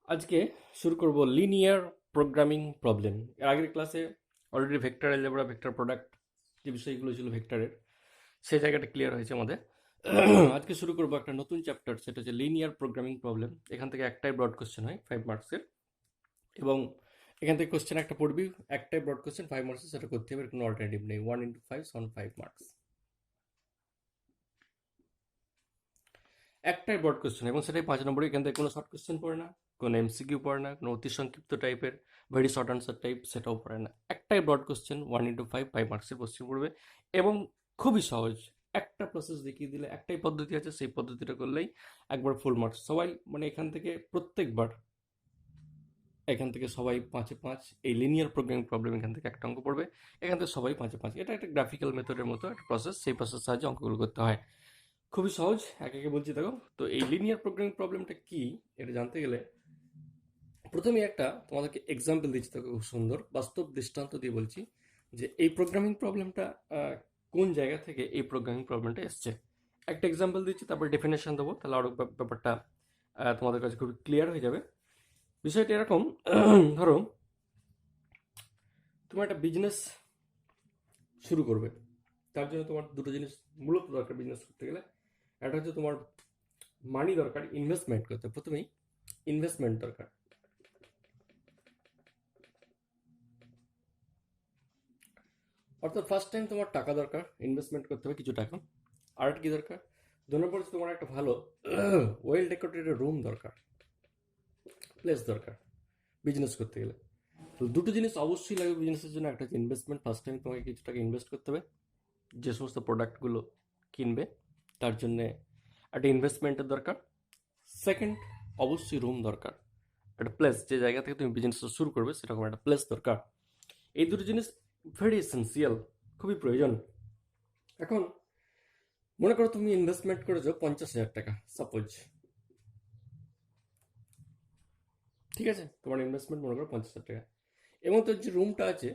আজকে শুরু করব লিনিয়ার প্রোগ্রামিং প্রবলেম। এর আগের ক্লাসে already vector algebra, vector product যে বিষয়গুলো ছিল ভেক্টরের, সেই জায়গাটা ক্লিয়ার হয়েছে আমাদের। আজকে শুরু করবো একটা নতুন চ্যাপ্টার, সেটা হচ্ছে লিনিয়ার প্রোগ্রামিং প্রবলেম। এখান থেকে একটাই ব্রড কোশ্চেন হয় 5 মার্কসের, এবং এখান থেকে কোশ্চেন একটা পড়বি, একটাই ব্রড কোশ্চেন 5 মার্কসের, সেটা করতে হবে, এর কোনো অল্টারনেটিভ নেই। 1 × 5 = 5 মার্কস। একটাই ব্রড কোশ্চেন, এবং সেটাই 5 নম্বরে। এখান থেকে কোনো শর্ট কোশ্চেন পড়ে না, কোনো এমসিকিউ পড়ে না, কোনো অতি সংক্ষিপ্ত টাইপের ভেরি শর্ট আনসার টাইপ সেটাও পড়ে না। একটাই ব্রড কোশ্চেন 1 × 5, 5 মার্কসের কোশ্চেন পড়বে, এবং খুবই সহজ। একটা প্রসেস দেখিয়ে দিলে, একটাই পদ্ধতি আছে, সেই পদ্ধতিটা করলেই একবার ফুল মার্কস। সবাই মানে এখান থেকে প্রত্যেকবার এখান থেকে সবাই 5-এ 5। এই লিনিয়ার প্রোগ্রামিং প্রবলেম এখান থেকে একটা অঙ্ক পড়বে, এখান থেকে সবাই 5-এ 5। এটা একটা গ্রাফিক্যাল মেথডের মতো একটা প্রসেস, সেই প্রসেস সাহায্যে অঙ্কগুলো করতে হয়। খুবই সহজ, একে একে বলছি দেখো। তো এই লিনিয়ার প্রোগ্রামিং প্রবলেমটা কি, এটা জানতে গেলে প্রথমে একটা তোমাদেরকে এক্সাম্পল দিচ্ছি, তোকে খুব সুন্দর বাস্তব দৃষ্টান্ত দিয়ে বলছি যে এই প্রোগ্রামিং প্রবলেমটা কোন জায়গা থেকে এই প্রোগ্রামিং প্রবলেমটা এসছে। একটা এক্সাম্পল দিচ্ছি, তারপর ডেফিনেশন দেবো, তাহলে আরো ব্যাপারটা তোমাদের কাছে খুব ক্লিয়ার হয়ে যাবে। বিষয়টা এরকম, ধরো তুমি একটা বিজনেস শুরু করবে। তার জন্য তোমার দুটো জিনিস মূলত দরকার বিজনেস করতে গেলে। একটা হচ্ছে তোমার মানি দরকার, ইনভেস্টমেন্ট করতে। প্রথমেই ইনভেস্টমেন্ট দরকার, অর্থাৎ ফার্স্ট টাইম তোমার টাকা দরকার, ইনভেস্টমেন্ট করতে হবে কিছু টাকা। আর একটা কি দরকার, 2 নম্বর হচ্ছে তোমার একটা ভালো ওয়েল ডেকোরেটেড রুম দরকার, প্লেস দরকার বিজনেস করতে গেলে। তো দুটো জিনিস অবশ্যই লাগবে বিজনেসের জন্য। একটা হচ্ছে ইনভেস্টমেন্ট, ফার্স্ট টাইম তোমাকে কিছু টাকা ইনভেস্ট করতে হবে যে সমস্ত প্রোডাক্টগুলো কিনবে, তার জন্যে একটা ইনভেস্টমেন্টের দরকার। সেকেন্ড, অবশ্যই রুম দরকার, একটা প্লেস, যে জায়গা থেকে তুমি বিজনেসটা শুরু করবে সেরকম একটা প্লেস দরকার। এই দুটো জিনিস ভেরি এসেন্সিয়াল, খুবই প্রয়োজন। এখন মনে করো তুমি ইনভেস্টমেন্ট করেছো 50,000 টাকা, সাপোজ। ঠিক আছে, তোমার ইনভেস্টমেন্ট মনে করো 50,000 টাকা, এবং তোর যে রুমটা আছে,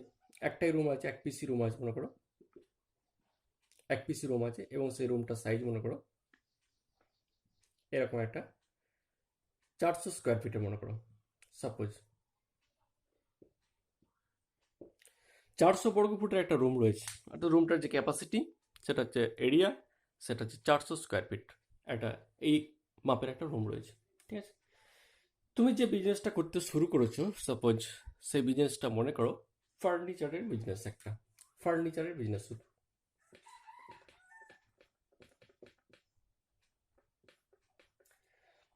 একটাই রুম আছে, 1 পিসি রুম আছে মনে করো, 1 পিসি রুম আছে, এবং সেই রুমটার সাইজ মনে করো এরকম একটা 400 স্কোয়ার ফিটের মনে করো, সাপোজ। 400 বর্গ ফুটের একটা রুম রয়েছে, অর্থাৎ রুমটার যে ক্যাপাসিটি, সেটা হচ্ছে এরিয়া, সেটা হচ্ছে 400 স্কোয়ার ফিট। একটা এই মাপের একটা রুম রয়েছে। ঠিক আছে, তুমি যে বিজনেসটা করতে শুরু করেছো, সাপোজ সেই বিজনেসটা মনে করো ফার্নিচারের বিজনেস, একটা ফার্নিচারের বিজনেস।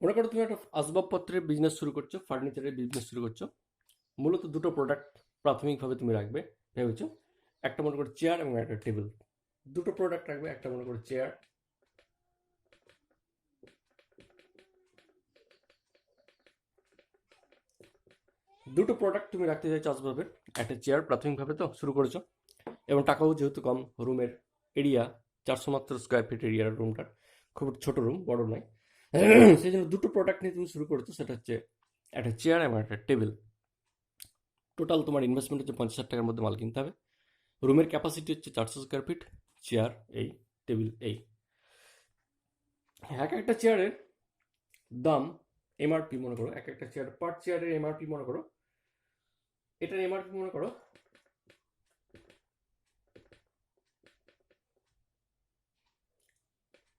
মনে করো তুমি একটা আসবাবপত্রের বিজনেস শুরু করছো, ফার্নিচারের বিজনেস শুরু করছো। মূলত দুটো প্রোডাক্ট প্রাথমিকভাবে তুমি রাখবে ভেবেছো, একটা মনে করো চেয়ার এবং একটা টেবিল। দুটো প্রোডাক্ট রাখবে, একটা মনে করো চেয়ার, দুটো প্রোডাক্ট তুমি রাখতে চাইছো আসবাবের, একটা চেয়ার প্রাথমিকভাবে তো শুরু করেছো, এবং টাকাও যেহেতু কম, রুমের এরিয়া 400 মাত্র স্কোয়ার ফিট এরিয়ার রুমটার, খুব ছোট রুম, বড় নয়। সেই জন্য দুটো প্রোডাক্ট নিয়ে তুমি শুরু করেছো, সেটা হচ্ছে একটা চেয়ার এবং একটা টেবিল। টোটাল তোমার ইনভেস্টমেন্ট হচ্ছে 50,000 টাকার মধ্যে মাল কিনতে হবে। রুমের ক্যাপাসিটি হচ্ছে 400 স্কোয়ার ফিট, চেয়ার এই, টেবিল এই। এক একটা চেয়ারের দাম, এমআরপি মনে করো, এক একটা চেয়ার, পার চেয়ারের এমআরপি মনে করো, এটার এমআরপি মনে করো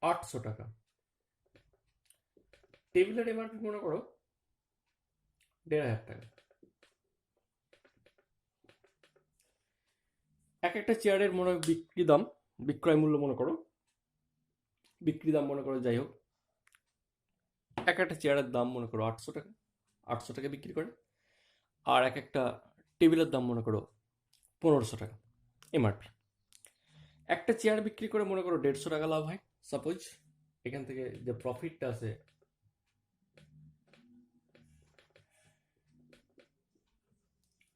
800 টাকা। টেবিলের এমআরপি মনে করো 1,500 টাকা। এক একটা চেয়ারের মনে হয় বিক্রি দাম, বিক্রয় মূল্য মনে করো, বিক্রি দাম মনে করো, যাই হোক, এক একটা চেয়ারের দাম মনে করো 800 টাকা, 800 টাকা বিক্রি করে। আর এক একটা টেবিলের দাম মনে করো 1500 টাকা, এমআরপি। একটা চেয়ার বিক্রি করে মনে করো 150 টাকা লাভ হয়, সাপোজ। এখান থেকে যে প্রফিটটা আছে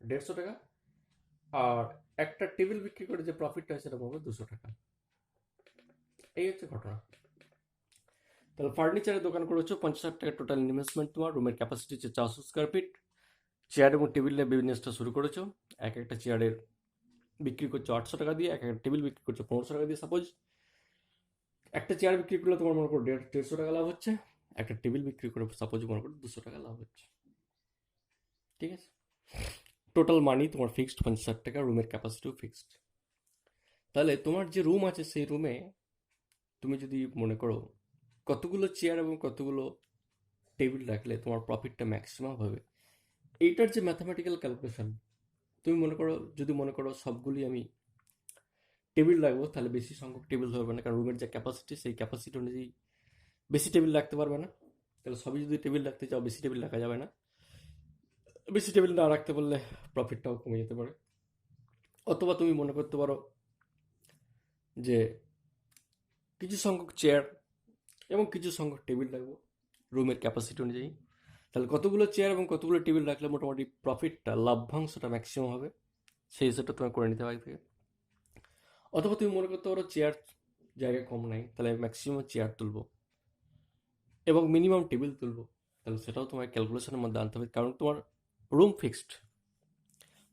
150 টাকা, আর একটা টেবিল বিক্রি করে যে প্রফিটটা হয় সেটা মনে করো 200 টাকা। এই হচ্ছে ঘটনা। তাহলে ফার্নিচারের দোকান করেছো, 50,000 টাকা টোটাল ইনভেস্টমেন্ট তোমার, রুমের ক্যাপাসিটি হচ্ছে 400 স্কোয়ার ফিট, চেয়ার এবং টেবিল নিয়ে বিজনেসটা শুরু করেছো। এক একটা চেয়ারের বিক্রি করছো 800 টাকা দিয়ে, এক একটা টেবিল বিক্রি করছো 1500 টাকা দিয়ে, সাপোজ। একটা চেয়ার বিক্রি করলে তোমার মনে করো 150 টাকা লাভ হচ্ছে, একটা টেবিল বিক্রি করে সাপোজ মনে করো 200 টাকা লাভ হচ্ছে। ঠিক আছে? টোটাল মানি তোমার ফিক্সড 50,000 টাকা, রুমের ক্যাপাসিটিও ফিক্সড। তাহলে তোমার যে রুম আছে সেই রুমে তুমি যদি মনে করো কতগুলো চেয়ার এবং কতগুলো টেবিল রাখলে তোমার প্রফিটটা ম্যাক্সিমাম হবে, এইটার যে ম্যাথামেটিক্যাল ক্যালকুলেশন, তুমি মনে করো সবগুলি আমি টেবিল রাখবো, তাহলে বেশি সংখ্যক টেবিল ধরবে না, কারণ রুমের যে ক্যাপাসিটি সেই ক্যাপাসিটি অনুযায়ী বেশি টেবিল রাখতে পারবে না। তাহলে সবই যদি টেবিল রাখতে চাও বেশি টেবিল রাখা যাবে না। বেশি টেবিল না রাখতে পারলে প্রফিটটাও কমে যেতে পারে। অথবা তুমি মনে করতে পারো যে কিছু সংখ্যক চেয়ার এবং কিছু সংখ্যক টেবিল রাখবো রুমের ক্যাপাসিটি অনুযায়ী। তাহলে কতগুলো চেয়ার এবং কতগুলো টেবিল রাখলে মোটামুটি প্রফিটটা, লাভ্যাংশটা ম্যাক্সিমাম হবে, সেই হিসেবটা তোমার করে নিতে হবে আগে থেকে। অথবা তুমি মনে করতে পারো চেয়ার জায়গা কম নাই, তাহলে ম্যাক্সিমাম চেয়ার তুলবো এবং মিনিমাম টেবিল তুলবো। তাহলে সেটাও তোমার ক্যালকুলেশনের মধ্যে আনতে হবে, কারণ তোমার রুম ফিক্সড,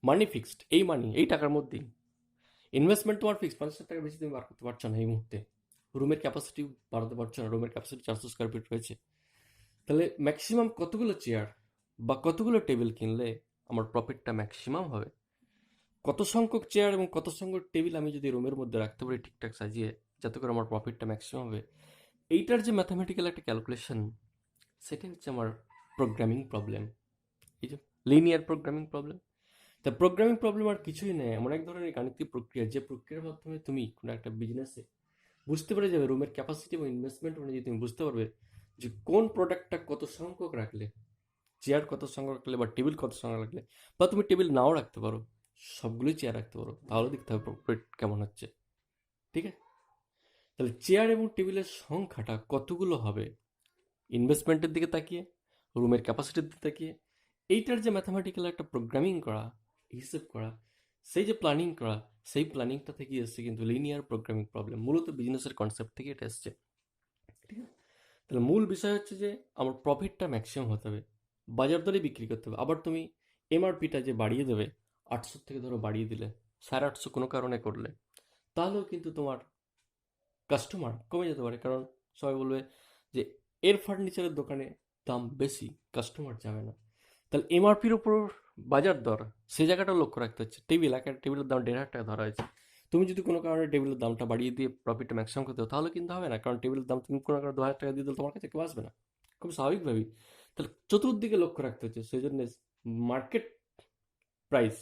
মানি ফিক্সড, এই মানি এই টাকার মধ্যেই। ইনভেস্টমেন্ট তোমার ফিক্সড, 50,000 টাকা বেশি তুমি বার করতে পারছো না এই মুহূর্তে। রুমের ক্যাপাসিটি বাড়াতে পারছো না, রুমের ক্যাপাসিটি 400 স্কোয়ার ফিট রয়েছে। তাহলে ম্যাক্সিমাম কতগুলো চেয়ার বা কতগুলো টেবিল কিনলে আমার প্রফিটটা ম্যাক্সিমাম হবে, কত সংখ্যক চেয়ার এবং কত সংখ্যক টেবিল আমি যদি রুমের মধ্যে রাখতে পারি ঠিকঠাক সাজিয়ে, যাতে করে আমার প্রফিটটা ম্যাক্সিমাম হবে, এইটার যে ম্যাথামেটিক্যাল একটা ক্যালকুলেশন, সেটাই হচ্ছে আমার প্রোগ্রামিং প্রবলেম। এই যে লিনিয়ার প্রোগ্রামিং প্রবলেম। তা প্রোগ্রামিং প্রবলেম আর কিছুই নেই, এমন এক ধরনের গাণিতিক প্রক্রিয়া, যে প্রক্রিয়ার মাধ্যমে তুমি কোনো একটা বিজনেসে বুঝতে পেরে যাবে রুমের ক্যাপাসিটি এবং ইনভেস্টমেন্ট অনুযায়ী তুমি বুঝতে পারবে যে কোন প্রোডাক্টটা কত সংখ্যক রাখলে, চেয়ার কত সংখ্যক রাখলে বা টেবিল কত সংখ্যক রাখলে, বা তুমি টেবিল নাও রাখতে পারো, সবগুলোই চেয়ার রাখতে পারো, তাহলে দেখতে হবে প্রফিট কেমন হচ্ছে। ঠিক আছে? তাহলে চেয়ার এবং টেবিলের সংখ্যাটা কতগুলো হবে ইনভেস্টমেন্টের দিকে তাকিয়ে, রুমের ক্যাপাসিটির দিকে তাকিয়ে, এইটার যে ম্যাথামেটিক্যাল একটা প্রোগ্রামিং করা, হিসেব করা, সেই যে প্ল্যানিং করা, সেই প্ল্যানিংটা থেকে এসছে কিন্তু লিনিয়ার প্রোগ্রামিং প্রবলেম। মূলত বিজনেসের কনসেপ্ট থেকে এটা এসছে। ঠিক আছে? তাহলে মূল বিষয় হচ্ছে যে আমার প্রফিটটা ম্যাক্সিমাম হতে হবে, বাজার দরে বিক্রি করতে হবে। আবার তুমি এমআরপিটা যে বাড়িয়ে দেবে, 800 থেকে ধরো বাড়িয়ে দিলে 850 কোনো কারণে করলে, তাহলেও কিন্তু তোমার কাস্টমার কমে যেতে পারে, কারণ সবাই বলবে যে এর ফার্নিচারের দোকানে দাম বেশি, কাস্টমার যাবে না। তাহলে এমআরপির উপর বাজার দর, সেই জায়গাটা লক্ষ্য রাখতে হচ্ছে। টেবিল, একটা টেবিলের দাম 1,500 টাকা ধরা হয়েছে, তুমি যদি কোনো কারণে টেবিলের দামটা বাড়িয়ে দিয়ে প্রফিটটা ম্যাক্সিমাম করতে হবে, তাহলে কিন্তু হবে না, কারণ টেবিলের দাম তুমি কোনো কারণে 2,000 টাকা দিয়ে দিলে তোমার কাছে কেউ আসবে না, খুব স্বাভাবিকভাবেই। তাহলে চতুর্দিকে লক্ষ্য রাখতে হচ্ছে, সেই জন্য মার্কেট প্রাইস,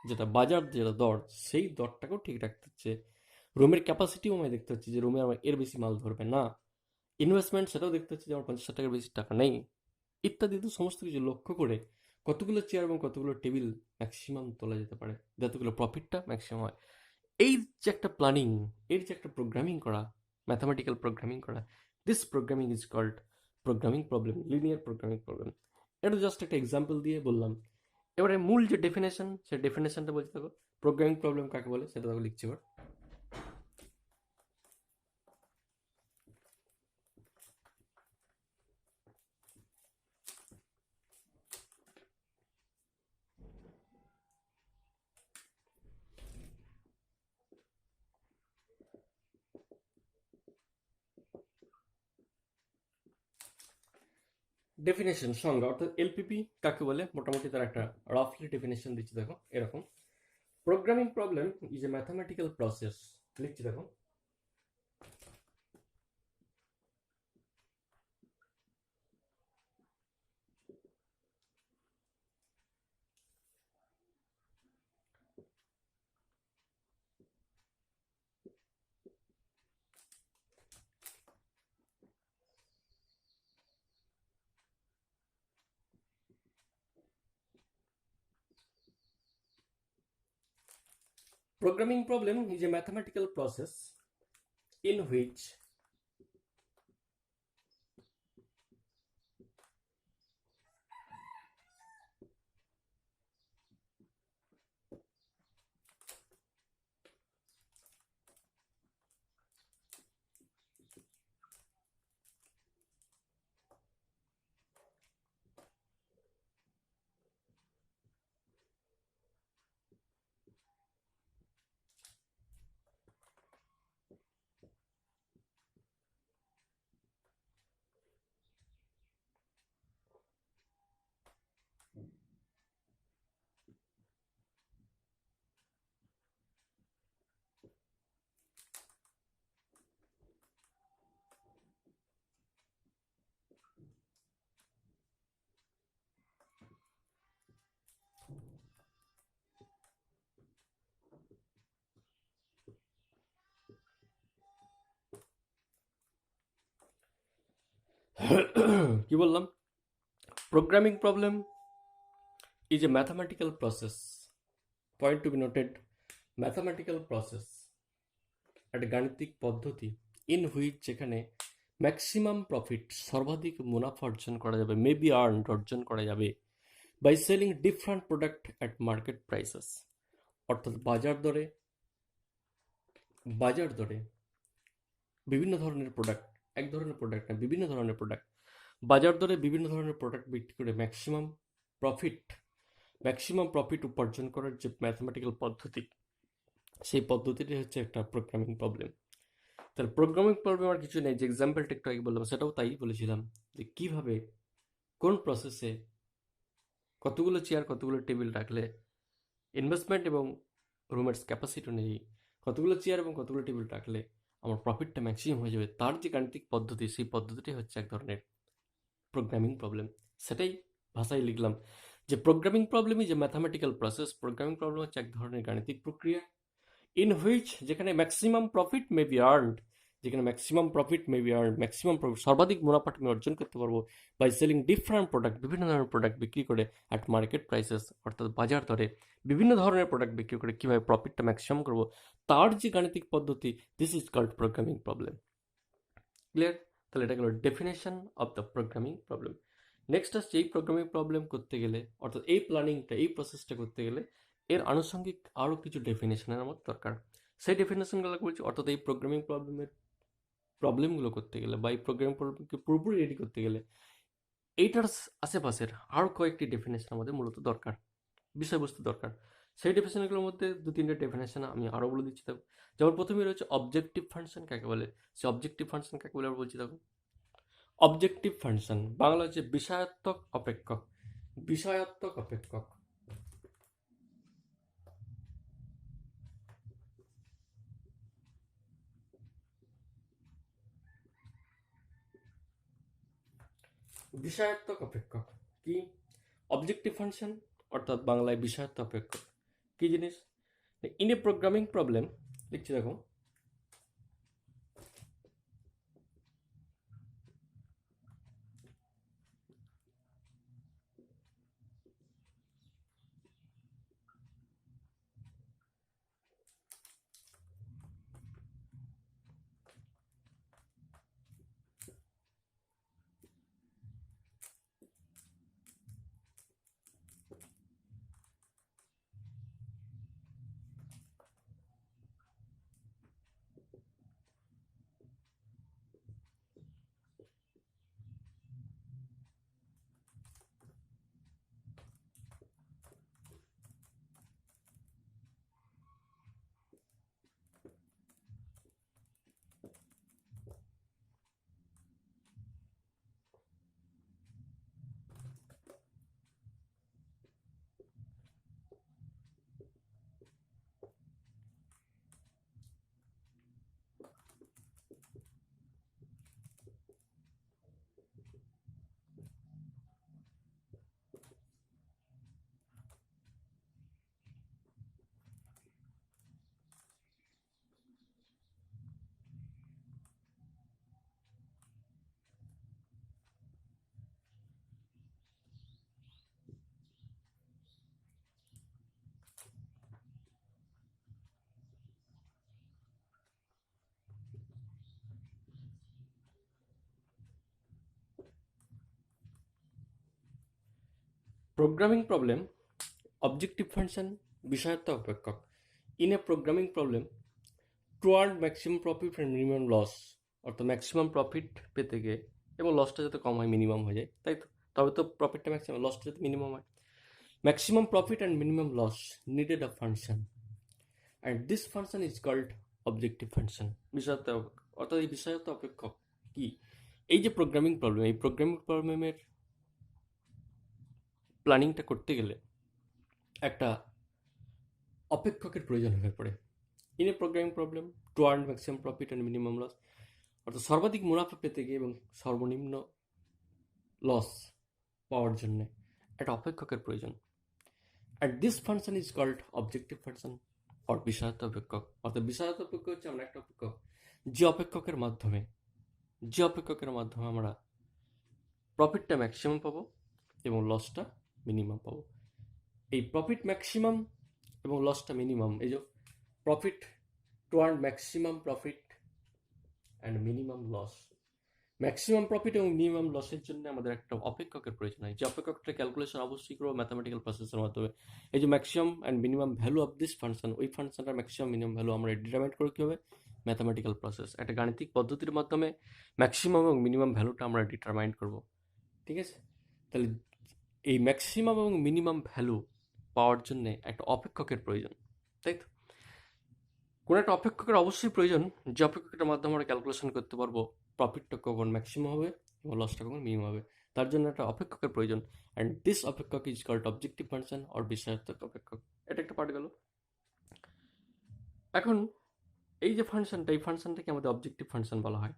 যেটা বাজার যেটা দর, সেই দরটাকেও ঠিক রাখতে হচ্ছে। রুমের ক্যাপাসিটিও আমায় দেখতে হচ্ছে যে রুমে আমার এর বেশি মাল ধরবে না। ইনভেস্টমেন্ট, সেটাও দেখতে হচ্ছে যে আমার 50,000 টাকার বেশি টাকা নেই, ইত্যাদি। তো সমস্ত কিছু লক্ষ্য করে কতগুলো চেয়ার এবং কতগুলো টেবিল ম্যাক্সিমাম তোলা যেতে পারে, যতগুলো প্রফিটটা ম্যাক্সিমাম হয়, এই যে একটা প্ল্যানিং, এর যে একটা প্রোগ্রামিং করা, ম্যাথামেটিক্যাল প্রোগ্রামিং করা, this programming is called programming problem, linear programming problem. এটা জাস্ট একটা এক্সাম্পল দিয়ে বললাম। এবারে মূল যে ডেফিনেশন, সেই ডেফিনেশনটা বলতে থাকো, প্রোগ্রামিং প্রবলেম কাকে বলে সেটা তাকে লিখছি এবার। ডেফিনেশন, সংজ্ঞা, অর্থাৎ এলপিপি কাকে বলে মোটামুটি তার একটা রাফলি ডেফিনেশন দিচ্ছি, দেখো এরকম। Programming problem is a mathematical process, লিখছি দেখো। Programming problem is a mathematical process in which কি বললাম? Programming problem is a mathematical process, point to be noted, mathematical process, একটা গাণিতিক পদ্ধতি ইন হুইচ যেখানে ম্যাক্সিমাম প্রফিট সর্বাধিক মুনাফা অর্জন করা যাবে, মেবি আর্ন অর্জন করা যাবে by selling different product at market prices, অর্থাৎ বাজার দরে বিভিন্ন ধরনের প্রোডাক্ট, এক ধরনের প্রোডাক্ট না, বিভিন্ন ধরনের প্রোডাক্ট, বাজার দরে বিভিন্ন ধরনের প্রোডাক্ট বিক্রি করে ম্যাক্সিমাম প্রফিট উপার্জন করার যে ম্যাথমেটিক্যাল পদ্ধতি, সেই পদ্ধতিটি হচ্ছে একটা প্রোগ্রামিং প্রবলেম। তাহলে প্রোগ্রামিং প্রবলেম আর কিছু নেই, যে এক্সাম্পলটা একটু আগে বললাম সেটাও তাই বলেছিলাম, যে কিভাবে কোন প্রসেসে কতগুলো চেয়ার কতগুলো টেবিল রাখলে ইনভেস্টমেন্ট এবং রুমের ক্যাপাসিটি অনুযায়ী কতগুলো চেয়ার এবং কতগুলো টেবিল রাখলে আমার প্রফিটটা ম্যাক্সিমাম হয়ে যাবে, তার যে গাণিতিক পদ্ধতি, সেই পদ্ধতিটি হচ্ছে এক ধরনের প্রোগ্রামিং প্রবলেম। সেটাই ভাষায় লিখলাম যে programming problem is a mathematical process. Programming problem হচ্ছে এক ধরনের গাণিতিক প্রক্রিয়া ইন হুইচ যেখানে maximum profit may be earned, maximum profit সর্বাধিক মুনাফা আমি অর্জন করতে পারবো বাই সেলিং ডিফারেন্ট প্রোডাক্ট, বিভিন্ন ধরনের প্রোডাক্ট বিক্রি করে অ্যাট মার্কেট প্রাইসেস, অর্থাৎ বাজার দরে বিভিন্ন ধরনের প্রোডাক্ট বিক্রি করে কীভাবে প্রফিটটা ম্যাক্সিমাম করবো, তার যে গাণিতিক পদ্ধতি, this is called programming problem. Clear? তাহলে এটা গেল definition of the programming problem. Next আসছে এই প্রোগ্রামিং প্রবলেম করতে গেলে, অর্থাৎ এই প্ল্যানিংটা, এই প্রসেসটা করতে গেলে এর আনুষঙ্গিক আরও কিছু ডেফিনেশনের আমার দরকার। সেই ডেফিনেশনগুলো বলছি, অর্থাৎ এই প্রবলেমগুলো করতে গেলে বা এই প্রোগ্রামিং প্রবলেমকে পুরোপুরি রেডি করতে গেলে এইটার আশেপাশের আরও কয়েকটি ডেফিনেশন আমাদের মূলত দরকার, বিষয়বস্তু দরকার। সেই ডেফিনেশনগুলোর মধ্যে 2-3টে ডেফিনেশন আমি আরও বলে দিচ্ছি। দেখো, যেমন প্রথমেই রয়েছে অবজেক্টিভ ফাংশন কাকে বলে। সে অবজেক্টিভ ফাংশন কাকে বলে বলছি, দেখো অবজেক্টিভ ফাংশন বাংলা হচ্ছে বিষয়াত্মক অপেক্ষক। বিষয়াত্মক অপেক্ষক বিষয়াত্মক অপেক্ষক কি? অবজেক্টিভ ফাংশন অর্থাৎ বাংলায় বিষয়াত্মক অপেক্ষক কি জিনিস? ইন এ প্রোগ্রামিং প্রবলেম লিখছি, দেখো প্রোগ্রামিং প্রবলেম, অবজেক্টিভ ফাংশন, বিষয়াত্মক অপেক্ষক। In a programming problem to earn maximum profit and minimum loss, অর্থাৎ ম্যাক্সিমাম প্রফিট পেতে গিয়ে এবং লসটা যাতে কম হয়, মিনিমাম হয়ে যায়, তাই তো? তবে তো প্রফিটটা ম্যাক্সিমাম, লসটা যাতে মিনিমাম হয়। Maximum profit and minimum loss needed a function and this function is called objective function. বিষয়াত্মক অর্থাৎ এই বিষয়াত্মক অপেক্ষক কি? এই যে প্রোগ্রামিং প্রবলেম, এই প্রোগ্রামিং প্রবলেমের প্ল্যানিংটা করতে গেলে একটা অপেক্ষকের প্রয়োজন হয়ে পড়ে। In a programming problem to earn maximum profit and minimum loss, অর্থাৎ সর্বাধিক মুনাফা পেতে গিয়ে এবং সর্বনিম্ন লস পাওয়ার জন্য একটা অপেক্ষকের প্রয়োজন। And this function is called objective function or বিষয়াত্মক অপেক্ষক। অর্থাৎ বিষয়াত্মক অপেক্ষক হচ্ছে আমরা একটা অপেক্ষক, যে অপেক্ষকের মাধ্যমে আমরা প্রফিটটা ম্যাক্সিমাম পাবো এবং লসটা মিনিমাম পাবো। এই প্রফিট ম্যাক্সিমাম এবং লসটা মিনিমাম, এই যে profit to earn maximum profit and minimum loss. Maximum profit এবং মিনিমাম লসের জন্য আমাদের একটা অপেক্ষকের প্রয়োজন হয়, যে অপেক্ষকটা ক্যালকুলেশন অবশ্যই করবো ম্যাথামেটিক্যাল প্রসেসের মাধ্যমে। এই যে maximum and minimum value of this function, ওই ফাংশনটার ম্যাক্সিমাম মিনিমাম ভ্যালু আমরা ডিটারমাইন করে কী হবে, ম্যাথামেটিক্যাল প্রসেস, একটা গাণিতিক পদ্ধতির মাধ্যমে ম্যাক্সিমাম এবং মিনিমাম ভ্যালুটা আমরা ডিটারমাইন করব। ঠিক আছে, তাহলে এই ম্যাক্সিমাম এবং মিনিমাম ভ্যালু পাওয়ার জন্য একটা অপেক্ষকের প্রয়োজন, তাই তো? কোনো একটা অপেক্ষকের অবশ্যই প্রয়োজন, যে অপেক্ষকের মাধ্যমে আমরা ক্যালকুলেশন করতে পারবো প্রফিটটা কখন ম্যাক্সিমাম হবে এবং লসটা কখন মিনিমাম হবে। তার জন্য একটা অপেক্ষকের প্রয়োজন, অ্যান্ড দিস অপেক্ষক is called objective function or বিষয়াত্মক অপেক্ষক। এটা একটা পার্ট গেল। এখন এই যে ফাংশনটা, এই ফাংশনটাকে আমাদের অবজেক্টিভ ফাংশন বলা হয়।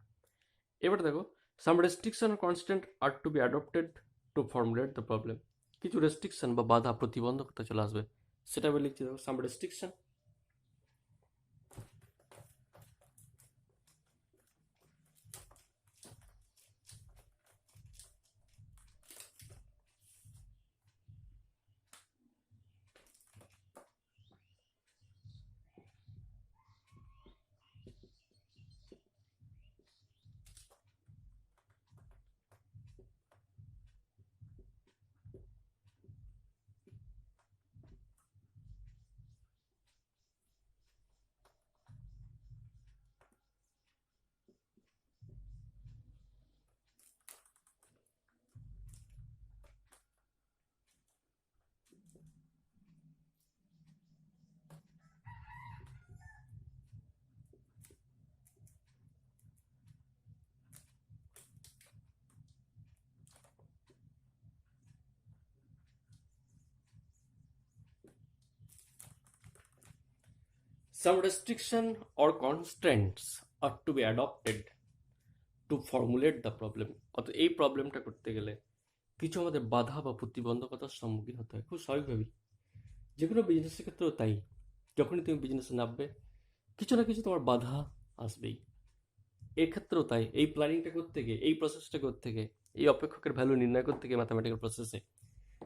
এবার দেখো, some restriction constant are to be adopted to formulate the problem. কিছু রেস্ট্রিকশন বা বাধা প্রতিবন্ধকতা চলে আসবে, সেটা আমি লিখছি। দেখো, some restriction Some restriction or constraints are to be adopted to formulate the problem. অর্থাৎ এই প্রবলেমটা করতে গেলে কিছু আমাদের বাধা বা প্রতিবন্ধকতার সম্মুখীন হতে হয়, খুব স্বাভাবিকভাবেই। যে কোনো বিজনেসের ক্ষেত্রেও তাই। যখনই তুমি বিজনেসে নামবে, কিছু না কিছু তোমার বাধা আসবেই। এর ক্ষেত্রেও তাই। এই প্ল্যানিংটা করতে গিয়ে, এই প্রসেসটা করতে গিয়ে, এই অপেক্ষকের ভ্যালু নির্ণয় করতে গিয়ে ম্যাথামেটিক্যাল প্রসেসে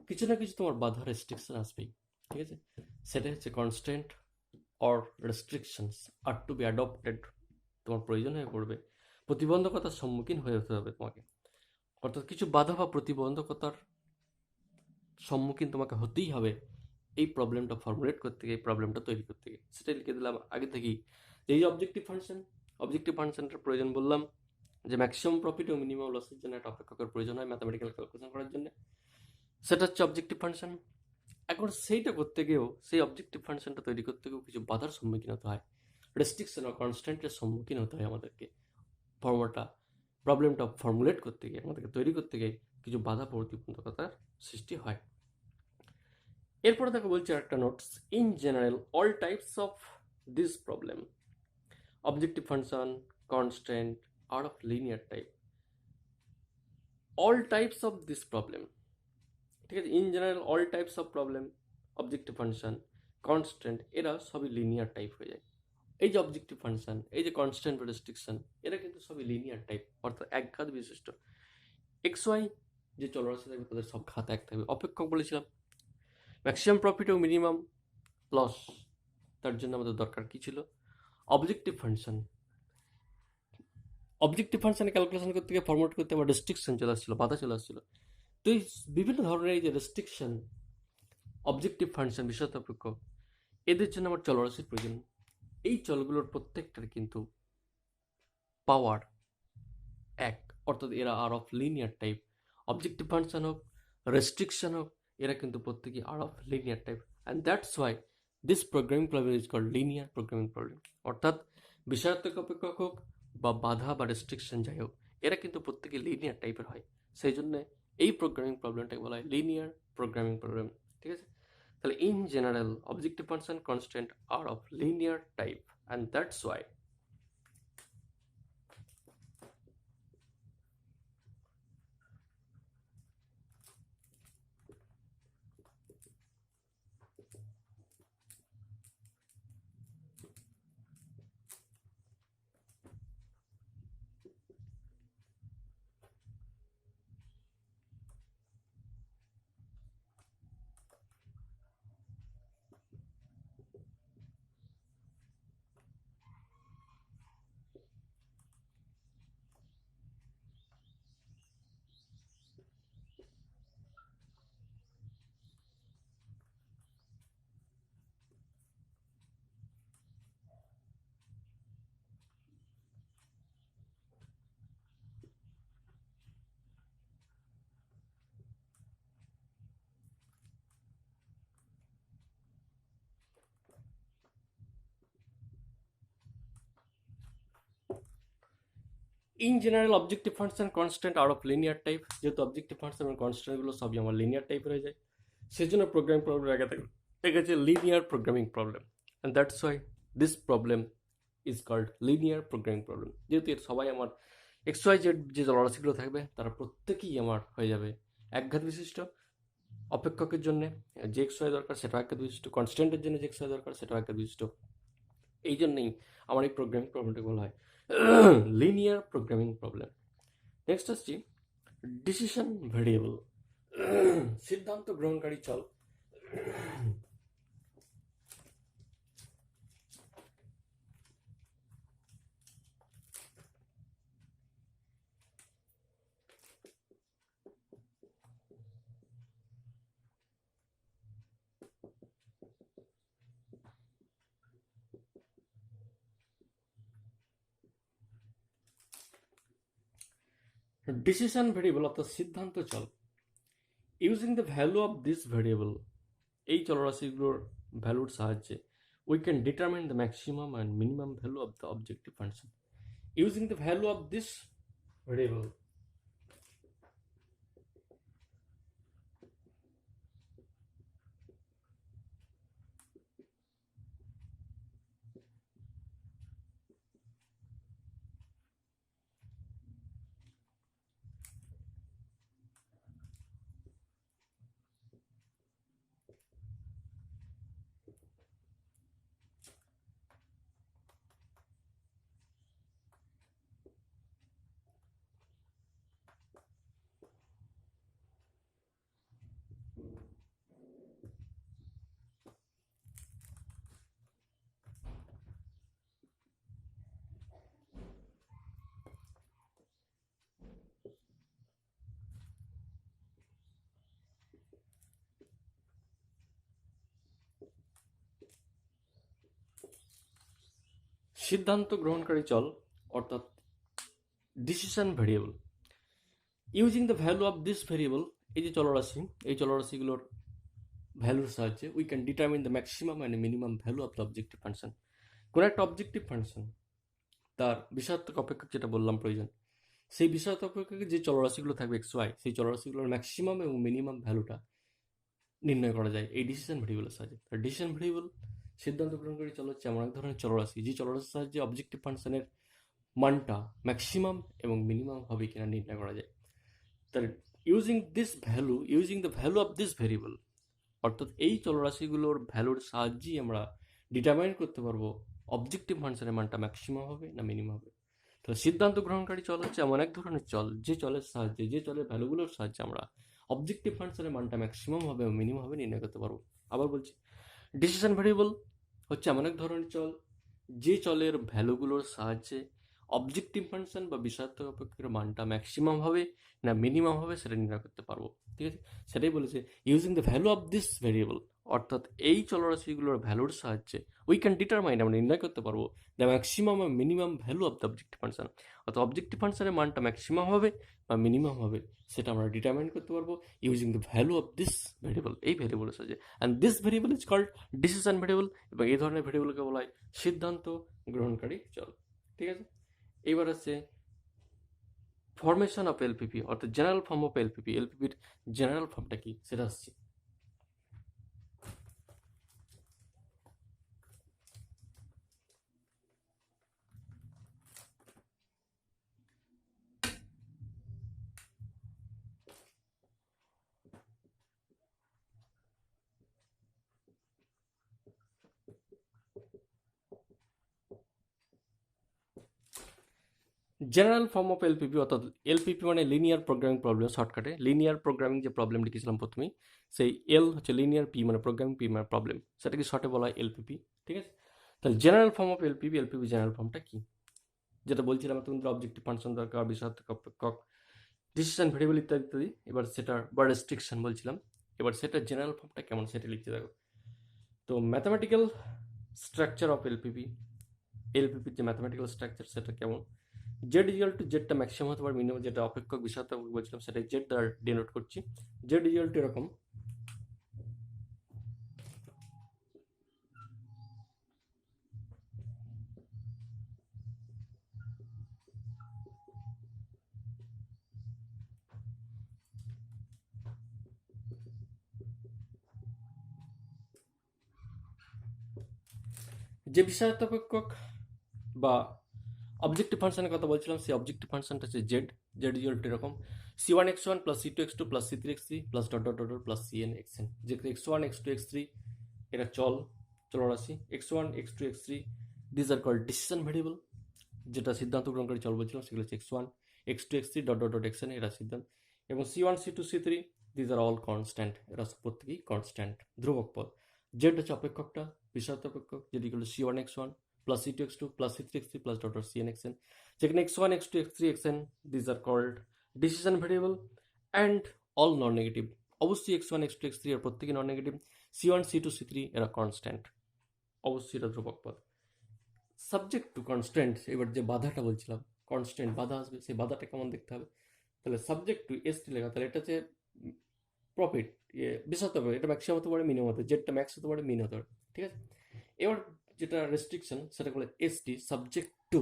কিছু না কিছু তোমার বাধা, রেস্ট্রিকশন আসবেই। ঠিক আছে, সেটা হচ্ছে constant or restrictions are to be adopted, তোমার প্রয়োজন হয়ে পড়বে, প্রতিবন্ধকতার সম্মুখীন হয়ে হতে হবে তোমাকে। অর্থাৎ কিছু বাধা বা প্রতিবন্ধকতার সম্মুখীন তোমাকে হতেই হবে এই প্রবলেমটা ফর্মুলেট করতে গিয়ে, এই প্রবলেমটা তৈরি করতে গিয়ে। সেটাই লিখে দিলাম আগে থেকেই। এই যে অবজেক্টিভ ফাংশন, অবজেক্টিভ ফাংশনটার প্রয়োজন বললাম যে ম্যাক্সিমাম প্রফিট ও মিনিমাম লসের জন্য একটা অপেক্ষকের প্রয়োজন হয় ম্যাথামেটিক্যাল ক্যালকুলেশন করার জন্য, সেটা হচ্ছে অবজেক্টিভ ফাংশন। এখন সেইটা করতে গিয়েও, সেই অবজেক্টিভ ফাংশনটা তৈরি করতে গিয়েও কিছু বাধার সম্মুখীন হতে হয়, রেস্ট্রিকশন ও কনস্ট্যান্টের সম্মুখীন হতে হয় আমাদেরকে। প্রবলেমটা ফর্মুলেট করতে গিয়ে, আমাদেরকে তৈরি করতে গিয়ে কিছু বাধা প্রতিবন্ধকতার সৃষ্টি হয়। এরপরে দেখো বলছে একটা notes, in general all types of this problem, objective function, constant are of linear type, all types of this problem. ঠিক আছে, in general all types of problem, objective function, constant, এরা সবই লিনিয়ার টাইপ হয়ে যায়। এই যে objective function, এই যে কনস্ট্যান্ট বা রেস্ট্রিকশন, এরা কিন্তু সবই লিনিয়ার টাইপ, অর্থাৎ একঘাত বিশিষ্ট। এক্স ওয়াই যে চলরাশি থাকবে তাদের সব ঘাত এক থাকবে। অপেক্ষক বলেছিলাম, ম্যাক্সিমাম প্রফিট ও মিনিমাম লস, তার জন্য আমাদের দরকার কি ছিল, অবজেক্টিভ ফাংশন। অবজেক্টিভ ফাংশনে ক্যালকুলেশন করতে গিয়ে ফর্মুলেট করতে আমার রেস্ট্রিকশন চলে আসছিল, বাধা চলে আসছিল। তো এই বিভিন্ন ধরনের এই যে রেস্ট্রিকশন, অবজেক্টিভ ফাংশন, বিষয় অপেক্ষক, এদের জন্য আমার চলরাশির প্রয়োজন। এই চলগুলোর প্রত্যেকটার কিন্তু পাওয়ার এক, অর্থাৎ এরা are of linear type. Objective function হোক, রেস্ট্রিকশন হোক, এরা কিন্তু প্রত্যেকেই are of linear type, and that's why this programming problem is called linear programming problem. অর্থাৎ বিষয়াত্মক অপেক্ষক হোক বা বাধা বা রেস্ট্রিকশন যাই হোক, এরা কিন্তু প্রত্যেকে লিনিয়ার টাইপের হয়। সেই জন্য এই প্রোগ্রামিং প্রবলেমটাকে বলা হয় লিনিয়ার প্রোগ্রামিং প্রবলেম। ঠিক আছে, তাহলে in general objective function, constant are of linear type, and that's why in general objective function constant are of linear type, যেহেতু অবজেক্টিভ ফাংশন এবং কনস্ট্যান্টগুলো সবই আমার লিনিয়ার টাইপের হয়ে যায়, সেজন্য প্রোগ্রামিং প্রবলেম আগে থাকে এটা হচ্ছে linear programming problem, and that's why this problem is called linear programming problem. যেহেতু এর সবাই আমার এক্স ওয়াই জেড যে জলরাশিগুলো থাকবে তারা প্রত্যেকেই আমার হয়ে যাবে একঘাত বিশিষ্ট। অপেক্ষকের জন্য যে এক্স ওয়াই দরকার সেটাও একঘাত বিশিষ্ট, কনস্ট্যান্টের জন্য যে এক্স ওয়াই দরকার সেটাও একঘাত বিশিষ্ট। এই জন্যই আমার এই প্রোগ্রামিং প্রবলেমটাকে বলা হয় লিনিয়ার প্রোগ্রামিং প্রবলেম। নেক্সট আসছি ডিসিশন ভেরিয়েবল, সিদ্ধান্ত গ্রহণকারী চল। ডিসিশন ভেরিয়েবল অর্থাৎ সিদ্ধান্ত চল, using the value of this variable, এই চলরাশিগুলোর ভ্যালুর সাহায্যে we can determine the maximum and minimum value of the objective function. Using the value of this variable, সিদ্ধান্ত গ্রহণকারী চল অর্থাৎ decision variable, using the value of this variable, এই যে চলরাশি, এই চলরাশিগুলোর ভ্যালুর সাহায্যে we can determine the maximum and minimum value of the objective function. কোনো একটা অবজেক্টিভ ফাংশন তার বিষয়াত্মক অপেক্ষক যেটা বললাম প্রয়োজন, সেই বিষয়াত্মক অপেক্ষকে যে চলরাশিগুলো থাকবে এক্স ওয়াই, সেই চলরাশিগুলোর ম্যাক্সিমাম এবং মিনিমাম ভ্যালুটা নির্ণয় করা যায় এই ডিসিশন ভেরিয়েবলের সাহায্যে। ডিসিশন ভেরিয়েবল সিদ্ধান্ত গ্রহণকারী চল হচ্ছে এমন এক ধরনের চলরাশি যে চলরাশির সাহায্যে অবজেক্টিভ ফাংশনের মানটা ম্যাক্সিমাম এবং মিনিমাম হবে কিনা নির্ণয় করা যায়। তার using the value of this variable, অর্থাৎ এই চলরাশিগুলোর ভ্যালুর সাহায্যেই আমরা ডিটারমাইন করতে পারবো অবজেক্টিভ ফাংশনের মানটা ম্যাক্সিমাম হবে না মিনিমাম হবে। তাহলে সিদ্ধান্ত গ্রহণকারী চল হচ্ছে এমন এক ধরনের চল যে চলের সাহায্যে, যে চলের ভ্যালুগুলোর সাহায্যে আমরা অবজেক্টিভ ফাংশনের মানটা ম্যাক্সিমাম হবে এবং মিনিমাম হবে নির্ণয় করতে পারবো। আবার বলছি, ডিসিশন ভেরিয়েবল হচ্ছে এমন এক ধরনের চল যে চলের ভ্যালুগুলোর সাহায্যে অবজেক্টিভ ফাংশন বা বিষয়াত্মক অপেক্ষকের মানটা ম্যাক্সিমাম হবে না মিনিমাম হবে সেটা নির্ণয় করতে পারবো। ঠিক আছে, সেটাই বলেছে using the value of this variable, অর্থাৎ এই চলরাশিগুলোর ভ্যালুর সাহায্যে উই ক্যান ডিটারমাইন, আমরা নির্ণয় করতে পারবো দ্য ম্যাক্সিমাম আর minimum value of the objective function, অর্থাৎ অবজেক্টিভ ফাংশনের মানটা ম্যাক্সিমাম হবে বা মিনিমাম হবে সেটা আমরা ডিটারমাইন করতে পারবো using the value of this variable, এই ভেরিয়েবলের সাহায্যে। And this variable is called decision variable, এবং এই ধরনের ভেরিয়েবলকে বলা হয় সিদ্ধান্ত গ্রহণকারী চল। ঠিক আছে, এইবার হচ্ছে ফরমেশন অফ এলপিপি অর্থাৎ জেনারেল ফর্ম অফ এলপিপি, এলপিপির জেনারেল ফর্মটা কি সেটা আসছে। জেনারেল ফর্ম অফ এলপিপি অর্থাৎ এলপিপি মানে লিনিয়ার প্রোগ্রামিং প্রবলেম, শর্টকাটে লিনিয়ার প্রোগ্রামিং যে প্রবলেম লিখেছিলাম প্রথমেই, সেই এল হচ্ছে লিনিয়ার, পি মানে প্রোগ্রামিং, পি মানে প্রবলেম, সেটাকে শর্টে বলা হয় এলপিপি। ঠিক আছে, তাহলে general form of LPP, LPP general ফর্মটা কি, যেটা বলছিলাম তোমাদের অবজেক্টিভ ফাংশন দরকার, বিষয়াত্মক অপেক্ষক, ডিসিশন ভেরিয়েবল ইত্যাদি ইত্যাদি। এবার সেটার বা রেস্ট্রিকশন বলছিলাম, এবার সেটার জেনারেল ফর্মটা কেমন সেটা লিখতে দেখো। তো ম্যাথামেটিক্যাল স্ট্রাকচার অফ এলপিপি, এলপিপির যে ম্যাথামেটিক্যাল স্ট্রাকচার সেটা কেমন, জেড ইজিক্যাল টু জেডটা ম্যাক্সিমাম হতে পারে মিনিমাম, যেটা অপেক্ষক বিষয়াত্মক বলছিলাম সেটা জেড দ্বারা ডিনোট করছি। জেড ইজিক্যাল টু এরকম, যে বিষয়ার্থ অপেক্ষক বা অবজেক্টিভ ফাংশনের কথা বলছিলাম, সেই অবজেক্টিভ ফাংশনটা হচ্ছে জেড। জেড ইকুয়াল টু এরকম c1 x1 plus c2 x2 plus c3 x3 plus dot dot dot dot plus cn xn, যেখানে x1 x2 x3 এরা চলরাশি, x1 x2 x3 this are called decision variable, যেটা সিদ্ধান্ত গ্রহণকারী চল বলছিলাম সেগুলো হচ্ছে x1 x2 x3 dot dot dot xn, এরা সিদ্ধান্ত। এবং c1 c2 c3 this R all constant, এরা প্রত্যেকেই কনস্ট্যান্ট, ধ্রুবক পদ। জেড হচ্ছে অপেক্ষকটা, বিষয়ার্থ অপেক্ষক, যেটি হলো c1 x1 plus c2 x2 plus c3 x3 plus dot dot cn xn, যেখানে x1 x2 x3 xn these are called decision variable and all non negative। অবশ্যই x1 x2 x3 এর প্রত্যেকই non negative, c1 c2 c3 এরা constant, অবশ্যই এটা ধ্রুবক পদ। Subject to constant, এবার যে বাধাটা বলছিলাম, কনস্ট্যান্ট বাধা আসবে, সেই বাধাটা কেমন দেখতে হবে, তাহলে সাবজেক্ট টু এসটি লেখা, তাহলে এটা হচ্ছে প্রফিট, বিষয় হতে পারে, এটা ম্যাক্সিমাম হতে পারে, মিনিমাম হতে পারে, জেডটা ম্যাক্স হতে পারে, মিন হতে পারে, ঠিক আছে। এবার যেটা রেস্ট্রিকশন সেটা বলে ST, subject to.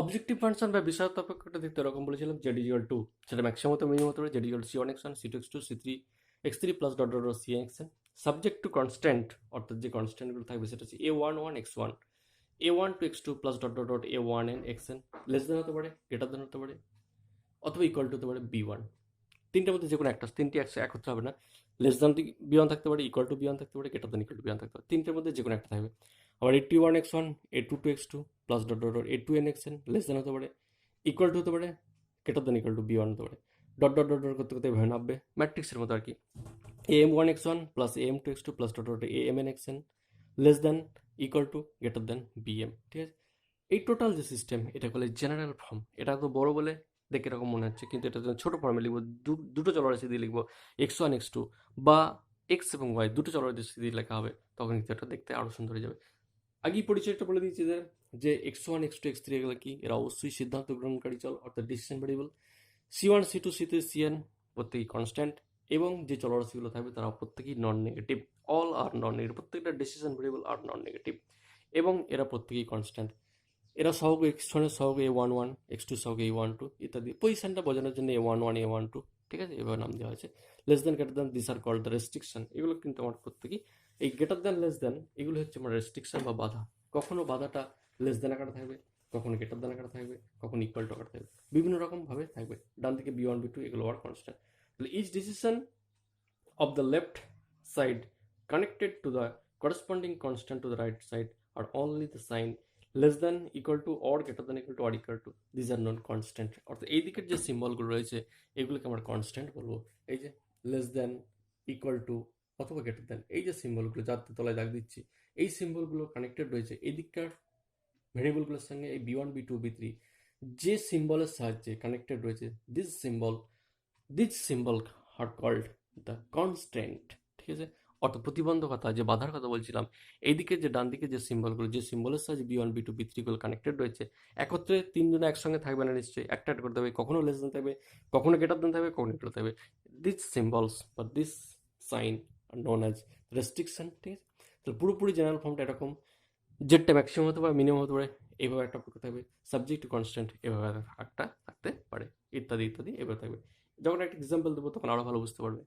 Objective function বা বিষয়ার্থ অপেক্ষকটা দেখতে এরকম বলেছিলাম, জেড ইকুয়াল টু, সেটা ম্যাক্সিমাম হতে মিনিমাম হতে পারে, Z equal c1 x1 c2 x2 c3 x3 plus dot dot dot cn xn। Subject to constant, অর্থাৎ যে কনস্ট্যান্টগুলো থাকবে সেটা হচ্ছে a11 x1 a1 to x2 plus dot dot dot a1n xn, less than হতে পারে, greater than হতে পারে, অথবা ইকুয়াল টু হতে পারে b1। তিনটার মধ্যে যে কোনো একটা, তিনটি এক হতে হবে না, লেস দেন বিয়ন থাকতে পারে, ইকুয়াল টু বিয়ন থাকতে পারে, গ্রেটার দেন ইকুয়াল টু বিয়ন থাকতে পারে, তিনটের মধ্যে যে কোনো একটা থাকবে। আবার a21 x1 a2 to x2 plus dot dot dot a2n xn, less than হতে পারে, ইকুয়াল টু হতে পারে, greater than equal to b1 হতে পারে, ডট ডট ডট ডট করতে করতে এভাবে নামবে, ম্যাট্রিক্সের মতো আর কি। am1 x1 plus am2 x2 plus dot dot amn xn, less than equal to greater than bm, ঠিক আছে। এই টোটাল যে সিস্টেম, এটা বলে জেনারেল ফর্ম। এটা তো বড় বলে দেখে এরকম মনে হচ্ছে, কিন্তু এটা ছোট ফর্মে লিখবো, দুটো চলরাশি দিয়ে লিখবো, x1 x2 বা x এবং y দুটো চলরাশি দিয়ে লেখা হবে, তখন কিন্তু এটা দেখতে আরো সুন্দর হয়ে যাবে। আগেই পরিচয়টা বলে দিয়েছি যে x1 x2 x3 এগুলো কি, এরা অবশ্যই সিদ্ধান্ত গ্রহণকারী চল, অর্থাৎ decision variable. c1 c2 c3 cn প্রত্যেকই কনস্ট্যান্ট, এবং যে চলরাশিগুলো থাকবে তারা প্রত্যেকেই non negative, all are non negative, প্রত্যেকটা decision variable are non negative, এবং এরা প্রত্যেকেই কনস্ট্যান্ট। এরা সহগ x1 সহগ a11 x2 সহগ a12 ইত্যাদি, পজিশনটা বোঝানোর জন্য a11 a12, ঠিক আছে, এভাবে নাম দেওয়া হয়েছে। Less than greater than this are called the restriction, এগুলো কিন্তু আমার প্রত্যেকেই, এই গ্রেটার দেন লেস দেন এগুলো হচ্ছে আমার রেস্ট্রিকশন বা বাধা। কখনো বাধাটা লেস দেন আকারে থাকবে, কখনো গ্রেটার দেন আকারে থাকবে, কখনো ইকুয়াল টু আকারে থাকবে, বিভিন্ন রকম ভাবে থাকবে। ডান দিকে b1 b2 এগুলো আর কনস্ট্যান্ট। তাহলে each decision of the left side connected to the corresponding constant to the right side are only the sign less than equal to or greater than equal to or equal to, these are non constant। অর্থাৎ এই দিকের যে সিম্বলগুলো রয়েছে এগুলোকে আমরা constant বলবো। এই যে লেস দেন, ইকুয়াল টু অথবা গ্রেটার দেন, এই যে সিম্বলগুলো যার তলায় দাগ দিচ্ছি, এই সিম্বলগুলো কানেক্টেড রয়েছে এই দিককার ভেরিয়েবলগুলোর সঙ্গে। এই b1 b2 b3 যে সিম্বলের সাহায্যে কানেক্টেড রয়েছে, this symbol are called the constant, ঠিক আছে। অর্থাৎ প্রতিবন্ধকতা, যে বাধার কথা বলছিলাম, এইদিকে যে ডান দিকে যে সিম্বলগুলো, যে সিম্বলের সাহায্যে b1 b2 b3 গুলো কানেক্টেড রয়েছে, একত্রে তিনজনে একসঙ্গে থাকবে না নিশ্চয়ই, একটা একটা করতে হবে, কখনো লেস দেন থাকবে, কখনো গ্রেটার দেন থাকবে, কখনো ইকুয়াল থাকবে। দিস সিম্বলস বা this sign are known as restriction, ঠিক আছে। তাহলে পুরোপুরি জেনারেল ফর্মটা এরকম, জেডটা ম্যাক্সিমাম হতে পারে, মিনিমাম হতে পারে, এইভাবে একটা অপেক্ষা থাকবে, সাবজেক্ট টু কনস্ট্যান্ট এভাবে একটা থাকতে পারে, ইত্যাদি ইত্যাদি এভাবে থাকবে। যখন একটা এক্সাম্পল দেবো তখন আরো ভালো বুঝতে পারবে।